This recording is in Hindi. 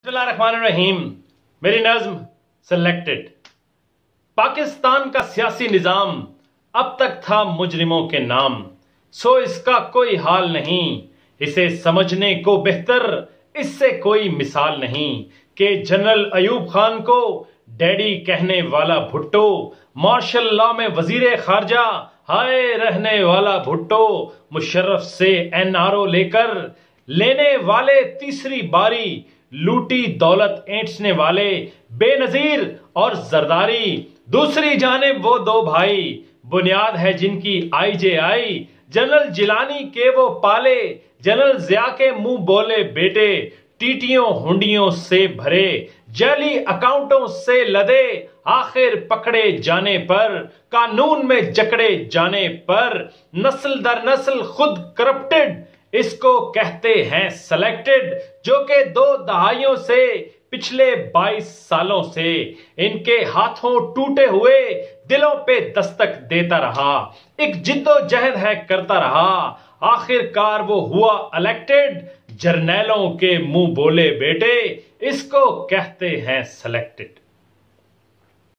बिस्मिल्लाहिर्रहमानिर्रहीम। मेरी नज्म सिलेक्टेड। पाकिस्तान का सियासी निजाम अब तक था मुजरिमों के नाम, सो इसका कोई हाल नहीं। इसे समझने को बेहतर इससे कोई मिसाल नहीं कि जनरल अयूब खान को डैडी कहने वाला भुट्टो, मार्शल लॉ में वजीर खारजा हाय रहने वाला भुट्टो, मुशर्रफ से एनआरओ लेने वाले तीसरी बारी, लूटी दौलत ऐंठने वाले बेनजीर और जरदारी। दूसरी जानिब वो दो भाई, बुनियाद है जिनकी आईजेआई, जनरल जिलानी के वो पाले, जनरल जिया के मुंह बोले बेटे, टीटियों हुंडियों से भरे, जाली अकाउंटों से लदे, आखिर पकड़े जाने पर, कानून में जकड़े जाने पर, नस्ल दर नस्ल खुद करप्टेड, इसको कहते हैं सिलेक्टेड। जो कि 2 दहाइयों से, पिछले 22 सालों से, इनके हाथों टूटे हुए दिलों पे दस्तक देता रहा, एक जिद्दोजहद है करता रहा, आखिरकार वो हुआ इलेक्टेड। जर्नैलों के मुंह बोले बेटे, इसको कहते हैं सिलेक्टेड।